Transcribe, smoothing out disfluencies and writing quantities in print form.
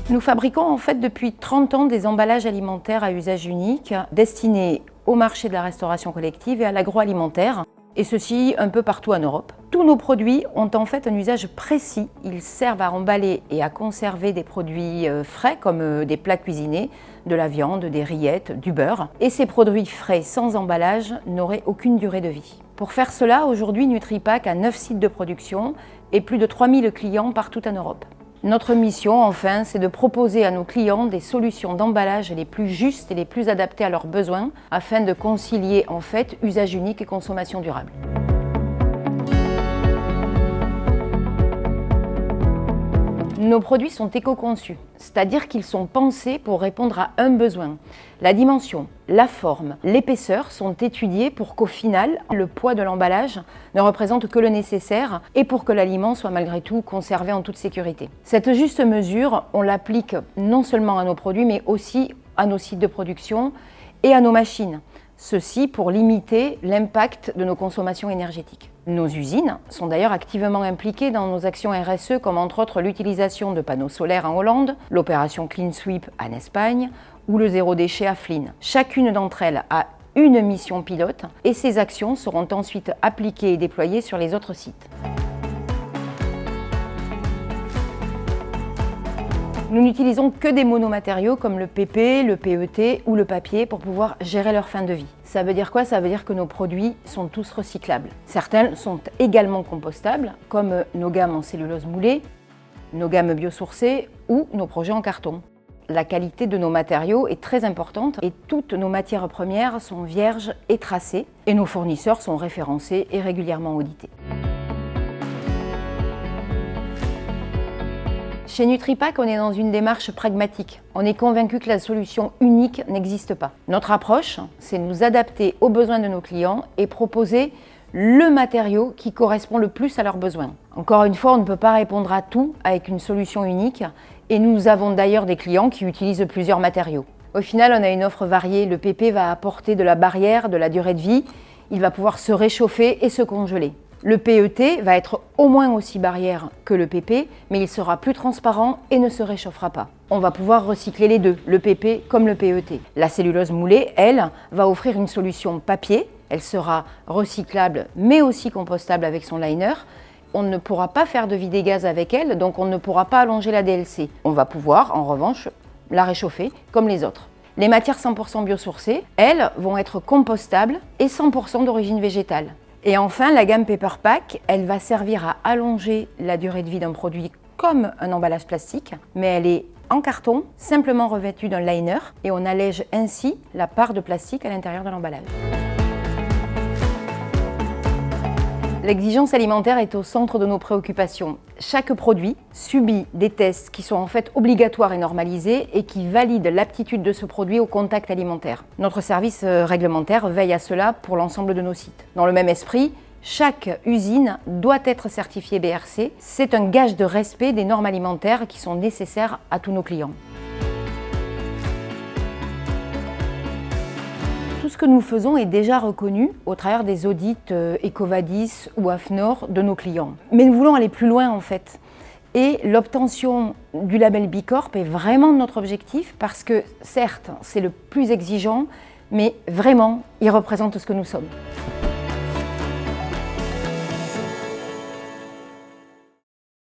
Nous fabriquons en fait depuis 30 ans des emballages alimentaires à usage unique destinés au marché de la restauration collective et à l'agroalimentaire, et ceci un peu partout en Europe. Tous nos produits ont en fait un usage précis. Ils servent à emballer et à conserver des produits frais comme des plats cuisinés, de la viande, des rillettes, du beurre. Et ces produits frais sans emballage n'auraient aucune durée de vie. Pour faire cela, aujourd'hui, Nutripac a 9 sites de production et plus de 3000 clients partout en Europe. Notre mission, enfin, c'est de proposer à nos clients des solutions d'emballage les plus justes et les plus adaptées à leurs besoins afin de concilier, en fait, usage unique et consommation durable. Nos produits sont éco-conçus, c'est-à-dire qu'ils sont pensés pour répondre à un besoin. La dimension, la forme, l'épaisseur sont étudiés pour qu'au final, le poids de l'emballage ne représente que le nécessaire et pour que l'aliment soit malgré tout conservé en toute sécurité. Cette juste mesure, on l'applique non seulement à nos produits, mais aussi à nos sites de production et à nos machines. Ceci pour limiter l'impact de nos consommations énergétiques. Nos usines sont d'ailleurs activement impliquées dans nos actions RSE, comme entre autres l'utilisation de panneaux solaires en Hollande, l'opération Clean Sweep en Espagne ou le zéro déchet à Flins. Chacune d'entre elles a une mission pilote et ces actions seront ensuite appliquées et déployées sur les autres sites. Nous n'utilisons que des monomatériaux comme le PP, le PET ou le papier pour pouvoir gérer leur fin de vie. Ça veut dire quoi? Ça veut dire que nos produits sont tous recyclables. Certains sont également compostables, comme nos gammes en cellulose moulée, nos gammes biosourcées ou nos projets en carton. La qualité de nos matériaux est très importante et toutes nos matières premières sont vierges et tracées et nos fournisseurs sont référencés et régulièrement audités. Chez Nutripac, on est dans une démarche pragmatique. On est convaincu que la solution unique n'existe pas. Notre approche, c'est nous adapter aux besoins de nos clients et proposer le matériau qui correspond le plus à leurs besoins. Encore une fois, on ne peut pas répondre à tout avec une solution unique et nous avons d'ailleurs des clients qui utilisent plusieurs matériaux. Au final, on a une offre variée. Le PP va apporter de la barrière, de la durée de vie. Il va pouvoir se réchauffer et se congeler. Le PET va être au moins aussi barrière que le PP, mais il sera plus transparent et ne se réchauffera pas. On va pouvoir recycler les deux, le PP comme le PET. La cellulose moulée, elle, va offrir une solution papier. Elle sera recyclable mais aussi compostable avec son liner. On ne pourra pas faire de vie-gaz avec elle, donc on ne pourra pas allonger la DLC. On va pouvoir, en revanche, la réchauffer comme les autres. Les matières 100% biosourcées, elles, vont être compostables et 100% d'origine végétale. Et enfin, la gamme Paper Pack, elle va servir à allonger la durée de vie d'un produit comme un emballage plastique, mais elle est en carton, simplement revêtue d'un liner, et on allège ainsi la part de plastique à l'intérieur de l'emballage. L'exigence alimentaire est au centre de nos préoccupations. Chaque produit subit des tests qui sont en fait obligatoires et normalisés et qui valident l'aptitude de ce produit au contact alimentaire. Notre service réglementaire veille à cela pour l'ensemble de nos sites. Dans le même esprit, chaque usine doit être certifiée BRC. C'est un gage de respect des normes alimentaires qui sont nécessaires à tous nos clients. Tout ce que nous faisons est déjà reconnu au travers des audits EcoVadis ou AFNOR de nos clients. Mais nous voulons aller plus loin en fait. Et l'obtention du label Bicorp est vraiment notre objectif parce que certes, c'est le plus exigeant, mais vraiment, il représente ce que nous sommes.